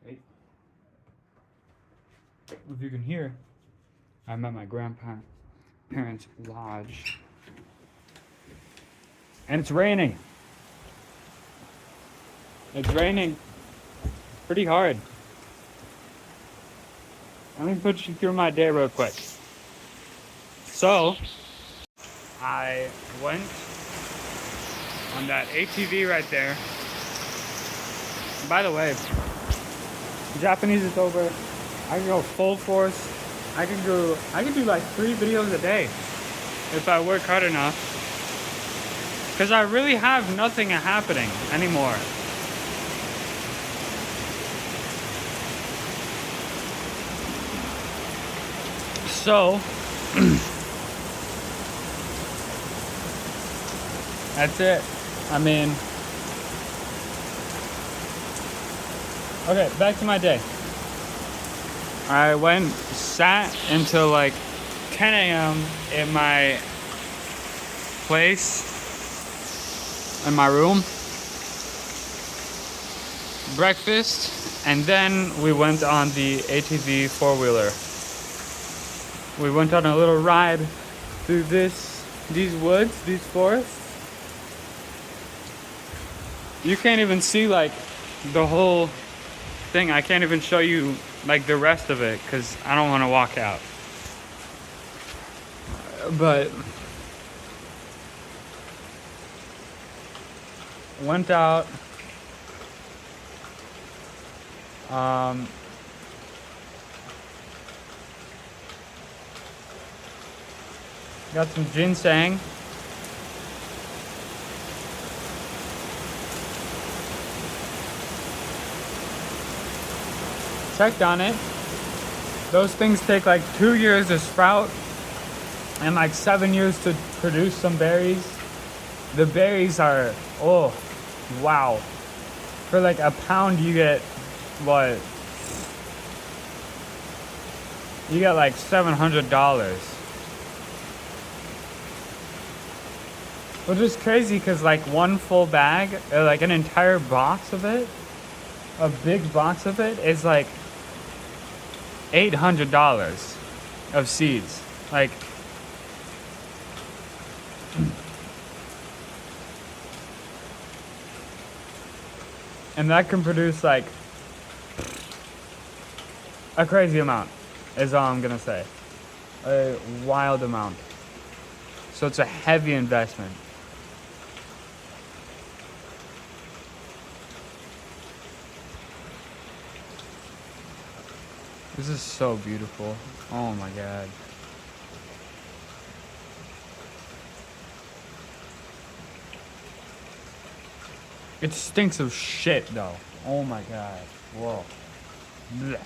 Hey, if you can hear, I'm at my grandparents' lodge, and it's raining. It's raining pretty hard. Let me put you through my day real quick. So, I went on that ATV right there. And by the way, Japanese is over. I can go full force. I can do like 3 videos a day if I work hard enough. Because I really have nothing happening anymore. So, that's it. I mean, okay, back to my day. I sat until like 10 a.m. in my place, in my room, breakfast, and then we went on the ATV 4-wheeler. We went on a little ride through these woods, these forests. You can't even see like the whole thing. I can't even show you like the rest of it because I don't want to walk out. But went out. Got some ginseng. Checked on it. Those things take like 2 years to sprout and like 7 years to produce some berries. The berries are, oh, wow. For like a pound you get what? You get like $700. Which is crazy because like one full bag, or like an entire box of it, a big box of it is like $800 of seeds. Like, and that can produce like a crazy amount, is all I'm gonna say. A wild amount. So it's a heavy investment. This is so beautiful. Oh my god. It stinks of shit though. Oh my god. Whoa. Blech.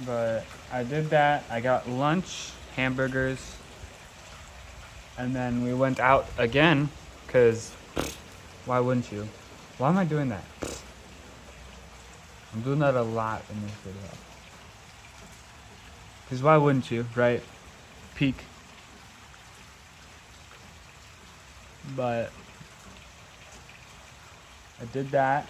But I did that. I got lunch, hamburgers, and then we went out again because why wouldn't you? Why am I doing that? I'm doing that a lot in this video. Because why wouldn't you, right? Peak. But I did that.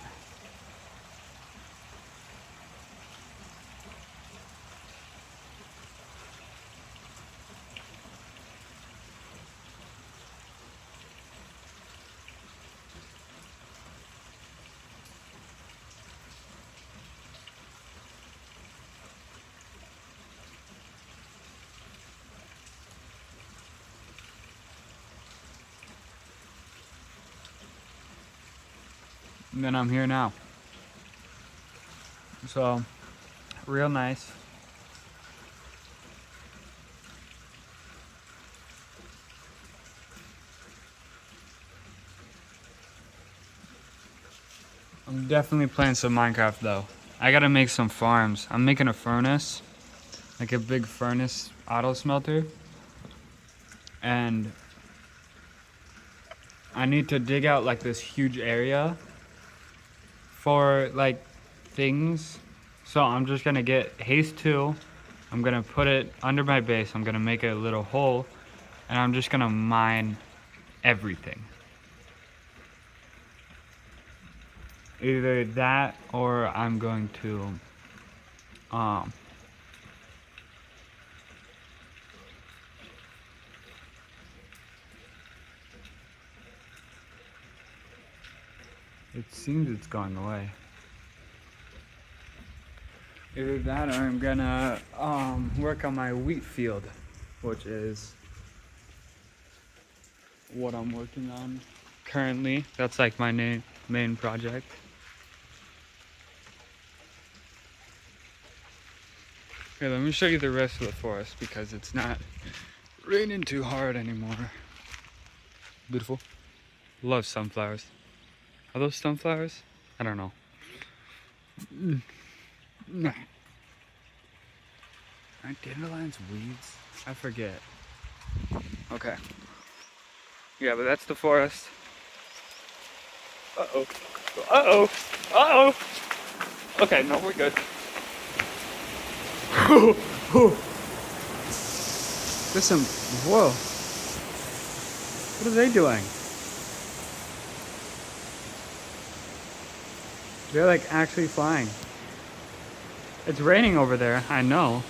And then I'm here now. So, real nice. I'm definitely playing some Minecraft though. I gotta make some farms. I'm making a furnace, like a big furnace auto smelter. And I need to dig out like this huge area for like things. So I'm just gonna get Haste 2. I'm gonna put it under my base. I'm gonna make a little hole and I'm just gonna mine everything. Either that or I'm going to um it seems it's going away. Either that or I'm gonna work on my wheat field, which is what I'm working on currently. That's like my main project. Okay, let me show you the rest of the forest because it's not raining too hard anymore. Beautiful. Love sunflowers. Are those sunflowers? I don't know. Aren't dandelions weeds? I forget. Okay. Yeah, but that's the forest. Uh-oh. Uh-oh. Uh-oh. Okay, no, we're good. There's some... Whoa. What are they doing? They're like actually flying. It's raining over there, I know.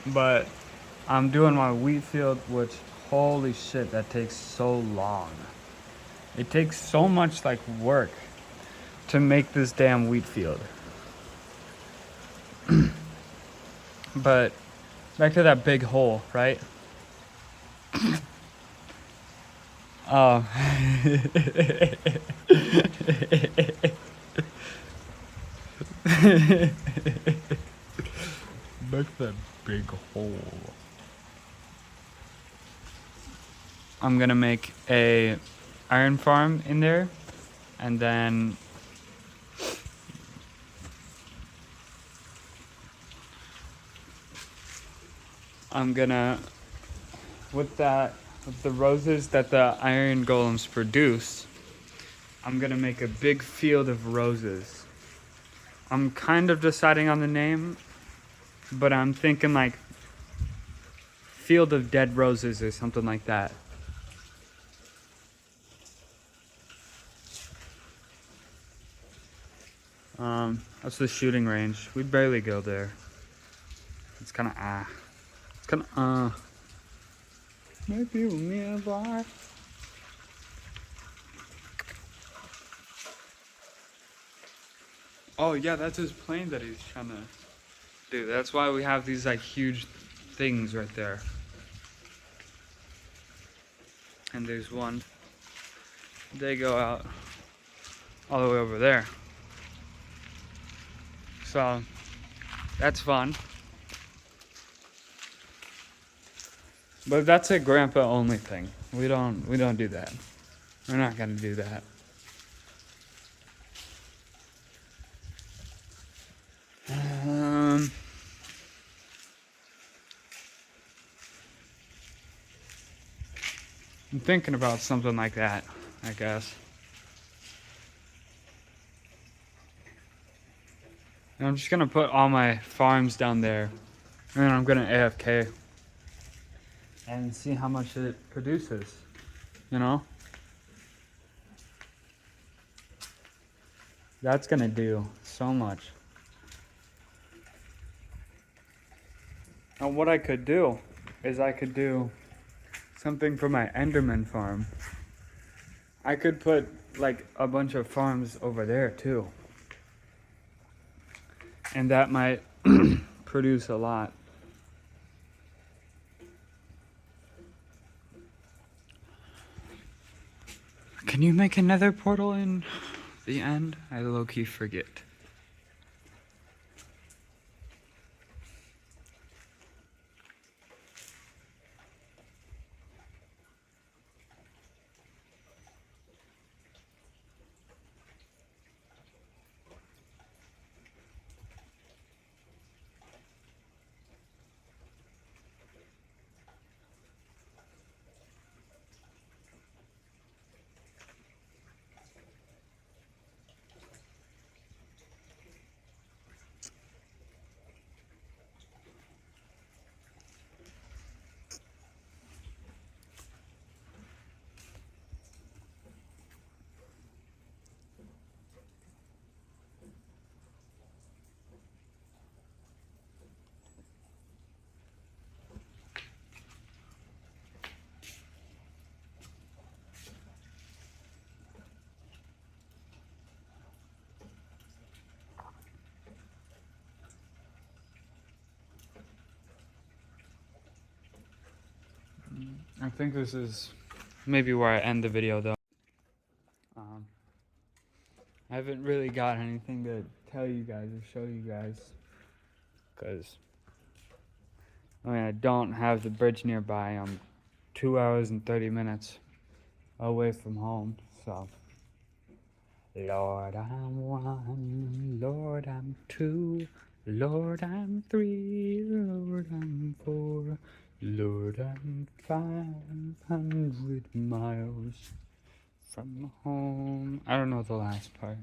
But I'm doing my wheat field, which, holy shit, that takes so long. It takes so much like work to make this damn wheat field. But back to that big hole, right? Oh. Back to that big hole. I'm gonna make a iron farm in there, and then I'm gonna, with the roses that the iron golems produce, I'm gonna make a big field of roses. I'm kind of deciding on the name, but I'm thinking like Field of Dead Roses or something like that. That's the shooting range. We barely go there. It's kind of It's kind of Maybe we'll nearby. Oh yeah, that's his plane that he's trying to do. That's why we have these like huge things right there. And there's one. They go out all the way over there. So that's fun. But that's a grandpa only thing. We don't do that. We're not gonna do that. I'm thinking about something like that, I guess. And I'm just gonna put all my farms down there, and then I'm gonna AFK and see how much it produces, you know? That's gonna do so much. And what I could do is I could do something for my Enderman farm. I could put like a bunch of farms over there too. And that might produce a lot. Can you make another portal in the end? I low-key forget. I think this is maybe where I end the video though. I haven't really got anything to tell you guys or show you guys, because I don't have the bridge nearby. I'm 2 hours and 30 minutes away from home, so Lord, I'm one, Lord, I'm two, Lord, I'm three, Lord, I'm four, Lord, I'm 500 miles from home. I don't know the last part.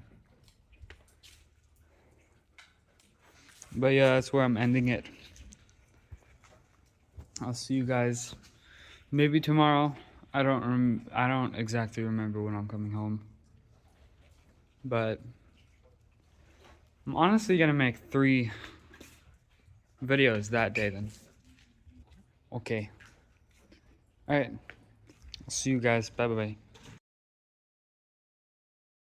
But yeah, that's where I'm ending it. I'll see you guys maybe tomorrow. I don't exactly remember when I'm coming home. But I'm honestly gonna make 3 videos that day then. Okay. Alright. I'll see you guys. Bye bye bye.